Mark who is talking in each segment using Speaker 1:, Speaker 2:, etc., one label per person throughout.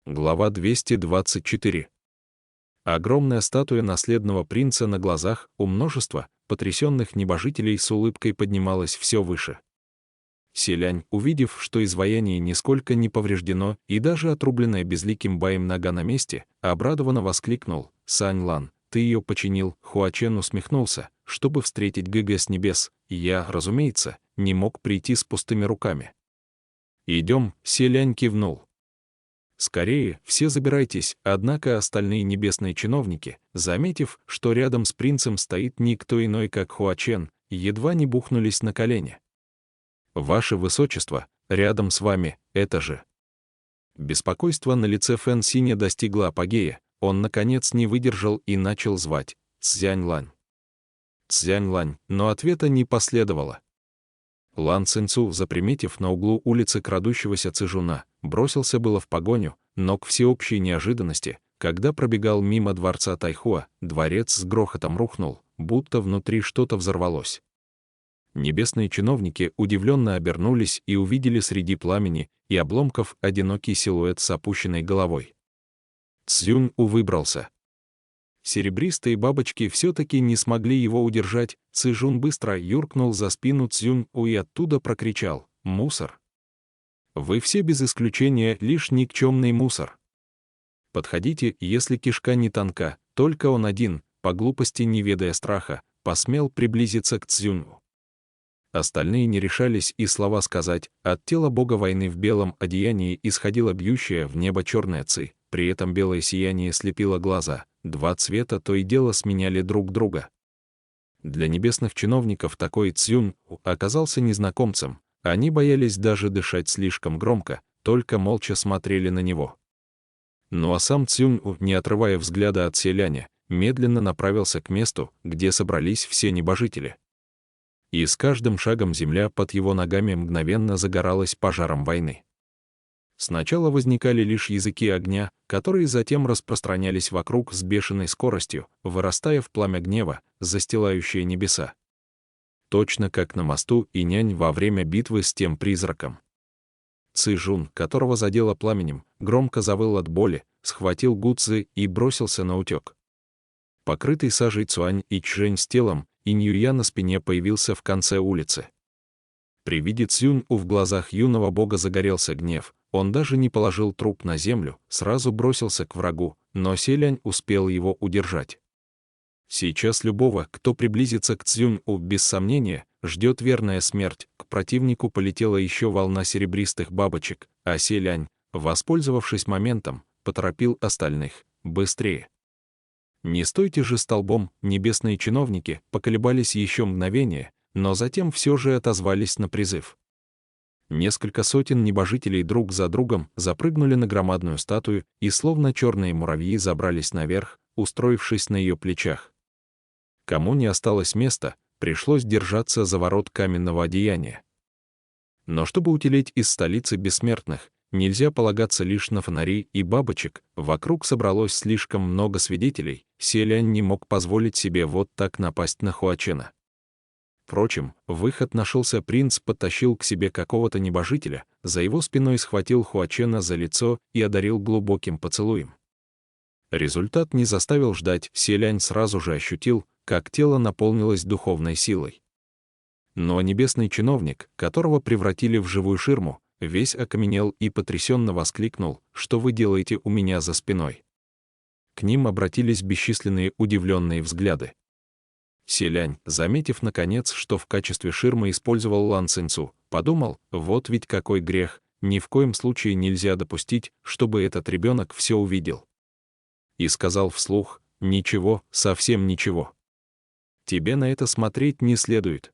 Speaker 1: Глава 224. Огромная статуя наследного принца на глазах у множества потрясенных небожителей с улыбкой поднималась все выше. Селянь, увидев, что изваяние нисколько не повреждено и даже отрубленная безликим баем нога на месте, обрадованно воскликнул: «Сань Лан, ты ее починил?» Хуачен усмехнулся: «Чтобы встретить ГГ с небес, я, разумеется, не мог прийти с пустыми руками». «Идем», — Селянь кивнул. «Скорее, все забирайтесь», однако остальные небесные чиновники, заметив, что рядом с принцем стоит никто иной, как Хуачен, едва не бухнулись на колени. «Ваше Высочество, рядом с вами, это же...» Беспокойство на лице Фэн Синя достигло апогея, он, наконец, не выдержал и начал звать: «Цзянь Лань! Цзянь Лань!», но ответа не последовало. Лан Цинцу, заприметив на углу улицы крадущегося Цзюна, бросился было в погоню, но к всеобщей неожиданности, когда пробегал мимо дворца Тайхуа, дворец с грохотом рухнул, будто внутри что-то взорвалось. Небесные чиновники удивленно обернулись и увидели среди пламени и обломков одинокий силуэт с опущенной головой. Цзюн-У выбрался. Серебристые бабочки все-таки не смогли его удержать. Цзюн быстро юркнул за спину Цзюн-У и оттуда прокричал: «Мусор! Вы все без исключения лишь никчемный мусор. Подходите, если кишка не тонка». Только он один, по глупости не ведая страха, посмел приблизиться к Цзюну. Остальные не решались и слова сказать. От тела бога войны в белом одеянии исходила бьющая в небо черная ци, при этом белое сияние слепило глаза, два цвета то и дело сменяли друг друга. Для небесных чиновников такой Цзюн оказался незнакомцем, они боялись даже дышать слишком громко, только молча смотрели на него. Ну а сам Цзюн, не отрывая взгляда от селяня, медленно направился к месту, где собрались все небожители. И с каждым шагом земля под его ногами мгновенно загоралась пожаром войны. Сначала возникали лишь языки огня, которые затем распространялись вокруг с бешеной скоростью, вырастая в пламя гнева, застилающее небеса. Точно как на мосту Инянь во время битвы с тем призраком. Цзюн, которого задело пламенем, громко завыл от боли, схватил Гуцзы и бросился на утек. Покрытый сажей Цуань и Чжэнь с телом Инь-Юя на спине появился в конце улицы. При виде Цзюн-У в глазах юного бога загорелся гнев, он даже не положил труп на землю, сразу бросился к врагу, но Селянь успел его удержать. Сейчас любого, кто приблизится к Цзюн-У, без сомнения, ждет верная смерть. К противнику полетела еще волна серебристых бабочек, а Селянь, воспользовавшись моментом, поторопил остальных: «Быстрее!» «Не стойте же столбом!» Небесные чиновники поколебались еще мгновение, но затем все же отозвались на призыв. Несколько сотен небожителей друг за другом запрыгнули на громадную статую и словно черные муравьи забрались наверх, устроившись на ее плечах. Кому не осталось места, пришлось держаться за ворот каменного одеяния. Но чтобы утереть из столицы бессмертных, нельзя полагаться лишь на фонари и бабочек, вокруг собралось слишком много свидетелей, Селянь не мог позволить себе вот так напасть на Хуачена. Впрочем, выход нашелся: принц подтащил к себе какого-то небожителя, за его спиной схватил Хуачена за лицо и одарил глубоким поцелуем. Результат не заставил ждать, Селянь сразу же ощутил, как тело наполнилось духовной силой. Но небесный чиновник, которого превратили в живую ширму, весь окаменел и потрясенно воскликнул: «Что вы делаете у меня за спиной?» К ним обратились бесчисленные удивленные взгляды. Селянь, заметив наконец, что в качестве ширмы использовал Лан Цинцу, подумал: вот ведь какой грех, ни в коем случае нельзя допустить, чтобы этот ребенок все увидел. И сказал вслух: «Ничего, совсем ничего. Тебе на это смотреть не следует».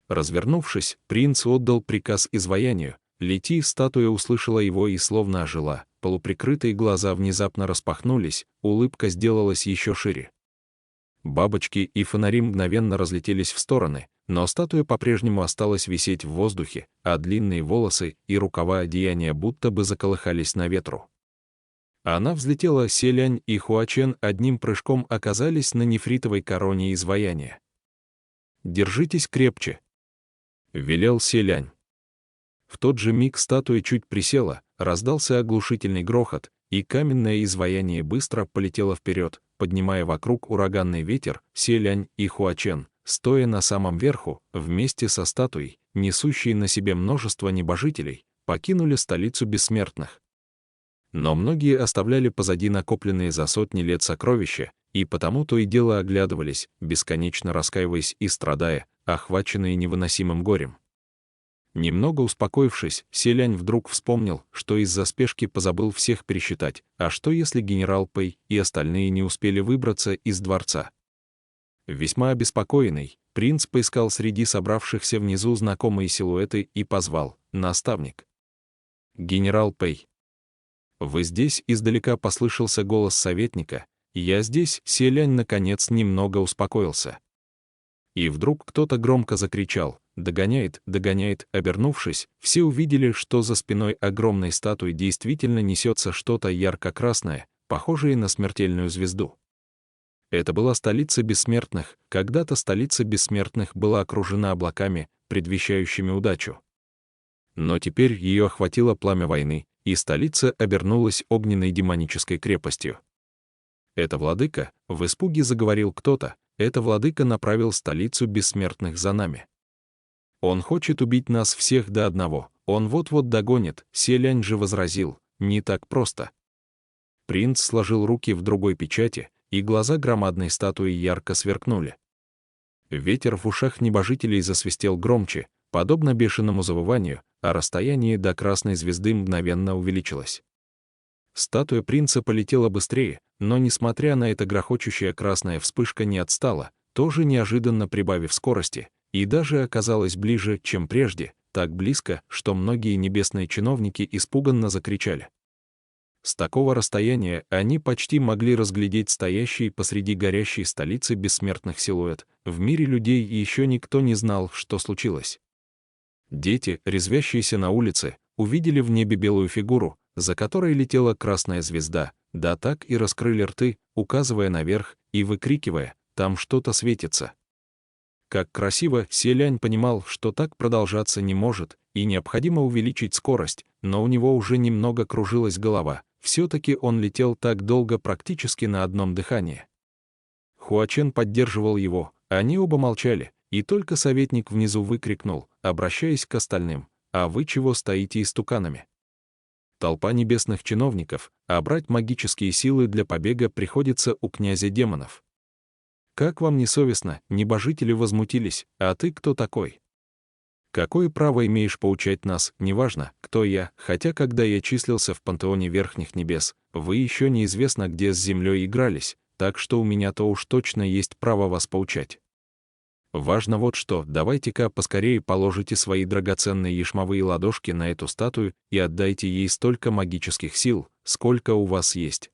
Speaker 1: Развернувшись, принц отдал приказ изваянию: «Лети!» Статуя услышала его и словно ожила, полуприкрытые глаза внезапно распахнулись, улыбка сделалась еще шире. Бабочки и фонари мгновенно разлетелись в стороны, но статуя по-прежнему осталась висеть в воздухе, а длинные волосы и рукава одеяния будто бы заколыхались на ветру. Она взлетела, Селянь и Хуачен одним прыжком оказались на нефритовой короне изваяния. «Держитесь крепче», — велел Селянь. В тот же миг статуя чуть присела, раздался оглушительный грохот, и каменное изваяние быстро полетело вперед, поднимая вокруг ураганный ветер. Селянь и Хуачен, стоя на самом верху, вместе со статуей, несущей на себе множество небожителей, покинули столицу бессмертных. Но многие оставляли позади накопленные за сотни лет сокровища, и потому то и дело оглядывались, бесконечно раскаиваясь и страдая, охваченные невыносимым горем. Немного успокоившись, Селянь вдруг вспомнил, что из-за спешки позабыл всех пересчитать, а что если генерал Пэй и остальные не успели выбраться из дворца? Весьма обеспокоенный, принц поискал среди собравшихся внизу знакомые силуэты и позвал: «Наставник». «Генерал Пэй». «Вы здесь?» — издалека послышался голос советника. «Я здесь». Селянь наконец немного успокоился. И вдруг кто-то громко закричал: «Догоняет, догоняет!» Обернувшись, все увидели, что за спиной огромной статуи действительно несется что-то ярко-красное, похожее на смертельную звезду. Это была столица бессмертных. Когда-то столица бессмертных была окружена облаками, предвещающими удачу. Но теперь ее охватило пламя войны, и столица обернулась огненной демонической крепостью. «Это владыка?» — в испуге заговорил кто-то. «Это владыка направил столицу бессмертных за нами. Он хочет убить нас всех до одного, он вот-вот догонит». Селянь же возразил: «Не так просто». Принц сложил руки в другой печати, и глаза громадной статуи ярко сверкнули. Ветер в ушах небожителей засвистел громче, подобно бешеному завыванию, а расстояние до красной звезды мгновенно увеличилось. Статуя принца полетела быстрее, но, несмотря на это, грохочущая красная вспышка не отстала, тоже неожиданно прибавив скорости, и даже оказалась ближе, чем прежде, так близко, что многие небесные чиновники испуганно закричали. С такого расстояния они почти могли разглядеть стоящий посреди горящей столицы бессмертных силуэт. В мире людей еще никто не знал, что случилось. Дети, резвящиеся на улице, увидели в небе белую фигуру, за которой летела красная звезда, да так и раскрыли рты, указывая наверх и выкрикивая: «Там что-то светится». Как красиво! Селянь понимал, что так продолжаться не может, и необходимо увеличить скорость, но у него уже немного кружилась голова. Все-таки он летел так долго практически на одном дыхании. Хуачен поддерживал его, они оба молчали, и только советник внизу выкрикнул, обращаясь к остальным: «А вы чего стоите истуканами?» Толпа небесных чиновников, а брать магические силы для побега приходится у князя демонов. «Как вам не совестно?» — небожители возмутились. «А ты кто такой? Какое право имеешь поучать нас? Неважно, кто я, хотя когда я числился в пантеоне верхних небес, вы еще неизвестно где с землей игрались, так что у меня-то уж точно есть право вас поучать. Важно вот что: давайте-ка поскорее положите свои драгоценные яшмовые ладошки на эту статую и отдайте ей столько магических сил, сколько у вас есть.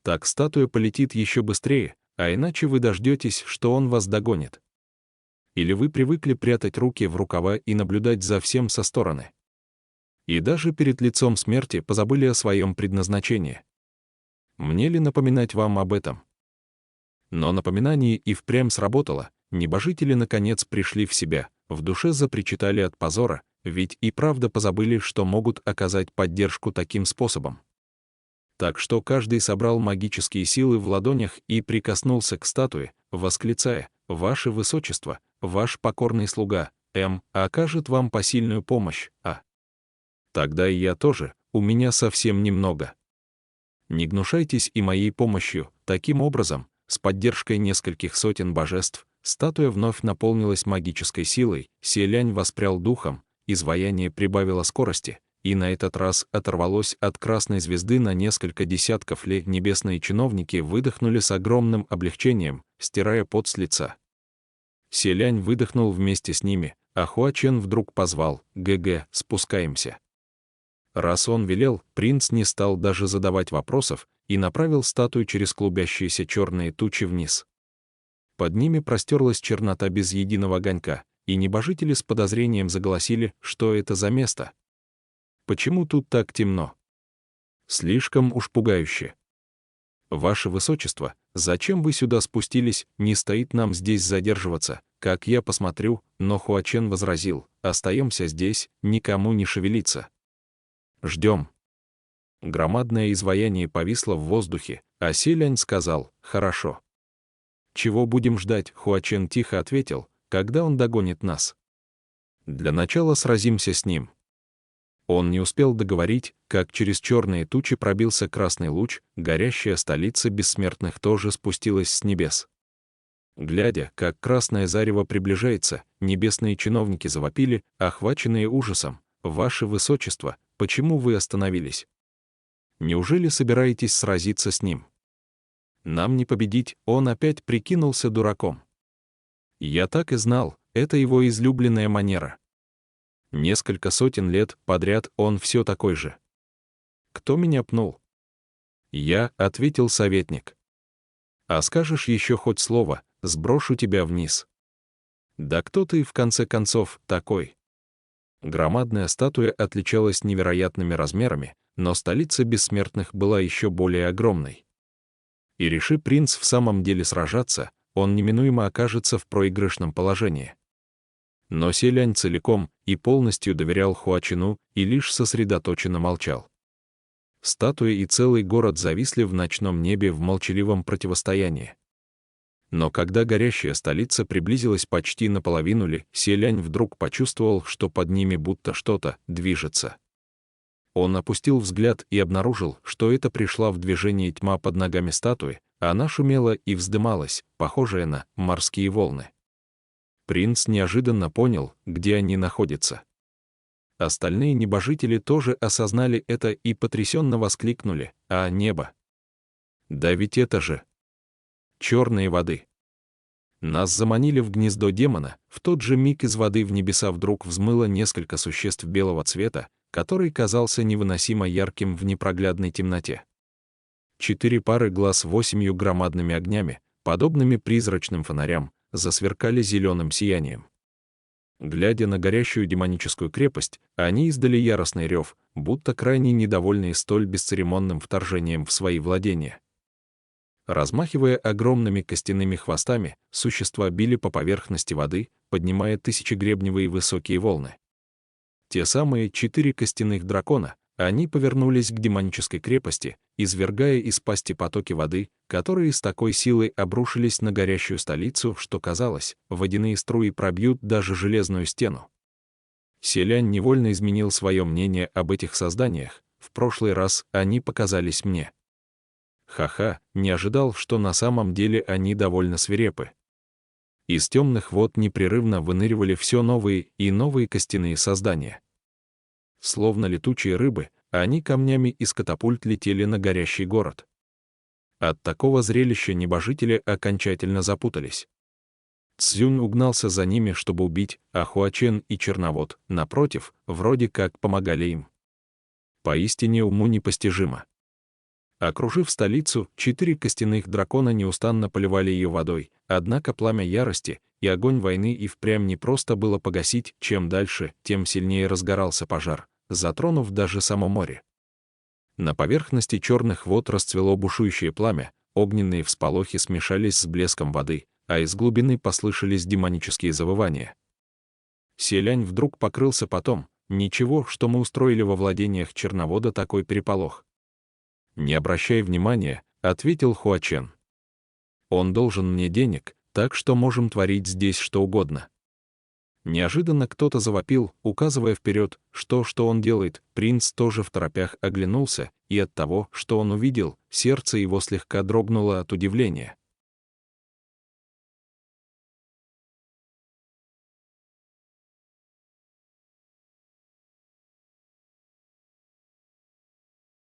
Speaker 1: Так статуя полетит еще быстрее, а иначе вы дождетесь, что он вас догонит. Или вы привыкли прятать руки в рукава и наблюдать за всем со стороны. И даже перед лицом смерти позабыли о своем предназначении. Мне ли напоминать вам об этом?» Но напоминание и впрямь сработало. Небожители наконец пришли в себя, в душе запричитали от позора, ведь и правда позабыли, что могут оказать поддержку таким способом. Так что каждый собрал магические силы в ладонях и прикоснулся к статуе, восклицая: «Ваше Высочество, ваш покорный слуга, окажет вам посильную помощь, Тогда и я тоже, у меня совсем немного. Не гнушайтесь и моей помощью». Таким образом, с поддержкой нескольких сотен божеств, статуя вновь наполнилась магической силой. Селянь воспрял духом, изваяние прибавило скорости, и на этот раз оторвалось от красной звезды на несколько десятков ли. Небесные чиновники выдохнули с огромным облегчением, стирая пот с лица. Селянь выдохнул вместе с ними, а Хуачен вдруг позвал: «ГГ, спускаемся». Раз он велел, принц не стал даже задавать вопросов и направил статую через клубящиеся черные тучи вниз. Под ними простерлась чернота без единого огонька, и небожители с подозрением заголосили: «Что это за место? Почему тут так темно? Слишком уж пугающе. Ваше Высочество, зачем вы сюда спустились? Не стоит нам здесь задерживаться». как я посмотрю, но Хуачен возразил: «Остаемся здесь, никому не шевелиться. Ждем». Громадное изваяние повисло в воздухе, а Селянь сказал: «Хорошо». «Чего будем ждать?» — Хуачен тихо ответил: «когда он догонит нас. Для начала сразимся с ним». Он не успел договорить, как через черные тучи пробился красный луч, горящая столица бессмертных тоже спустилась с небес. Глядя, как красное зарево приближается, небесные чиновники завопили, охваченные ужасом: «Ваше Высочество, почему вы остановились? Неужели собираетесь сразиться с ним? Нам не победить», он опять прикинулся дураком. Я так и знал, это его излюбленная манера. Несколько сотен лет подряд он все такой же. «Кто меня пнул?» «Я», — ответил советник. «А скажешь еще хоть слово, сброшу тебя вниз». «Да кто ты, в конце концов, такой?» Громадная статуя отличалась невероятными размерами, но столица бессмертных была еще более огромной. И реши принц в самом деле сражаться, он неминуемо окажется в проигрышном положении. Но Селянь целиком и полностью доверял Хуачену и лишь сосредоточенно молчал. Статуя и целый город зависли в ночном небе в молчаливом противостоянии. Но когда горящая столица приблизилась почти наполовину ли, Селянь вдруг почувствовал, что под ними будто что-то движется. Он опустил взгляд и обнаружил, что это пришла в движение тьма под ногами статуи, а она шумела и вздымалась, похожая на морские волны. Принц неожиданно понял, где они находятся. Остальные небожители тоже осознали это и потрясенно воскликнули: «А небо? Да ведь это же черные воды!» Нас заманили в гнездо демона. В тот же миг из воды в небеса вдруг взмыло несколько существ белого цвета, который казался невыносимо ярким в непроглядной темноте. 4 пары глаз 8 громадными огнями, подобными призрачным фонарям, засверкали зеленым сиянием. Глядя на горящую демоническую крепость, они издали яростный рев, будто крайне недовольные столь бесцеремонным вторжением в свои владения. Размахивая огромными костяными хвостами, существа били по поверхности воды, поднимая тысячегребневые высокие волны. Те самые 4 костяных дракона, они повернулись к демонической крепости, извергая из пасти потоки воды, которые с такой силой обрушились на горящую столицу, что казалось, водяные струи пробьют даже железную стену. Селянь невольно изменил свое мнение об этих созданиях. В прошлый раз они показались мне. Ха-ха, не ожидал, что на самом деле они довольно свирепы. Из темных вод непрерывно выныривали все новые и новые костяные создания. Словно летучие рыбы, они камнями из катапульт летели на горящий город. От такого зрелища небожители окончательно запутались. Цзюнь угнался за ними, чтобы убить, а Хуачен и Черновод, напротив, вроде как помогали им. Поистине уму непостижимо. Окружив столицу, 4 костяных дракона неустанно поливали ее водой, однако пламя ярости и огонь войны и впрямь не просто было погасить, чем дальше, тем сильнее разгорался пожар, затронув даже само море. На поверхности черных вод расцвело бушующее пламя, огненные всполохи смешались с блеском воды, а из глубины послышались демонические завывания. Селянь вдруг покрылся потом: «Ничего, что мы устроили во владениях Черновода такой переполох». «Не обращай внимания», — ответил Хуачен. «Он должен мне денег, так что можем творить здесь что угодно». Неожиданно кто-то завопил, указывая вперед, что он делает. Принц тоже второпях оглянулся, и от того, что он увидел, сердце его слегка дрогнуло от удивления.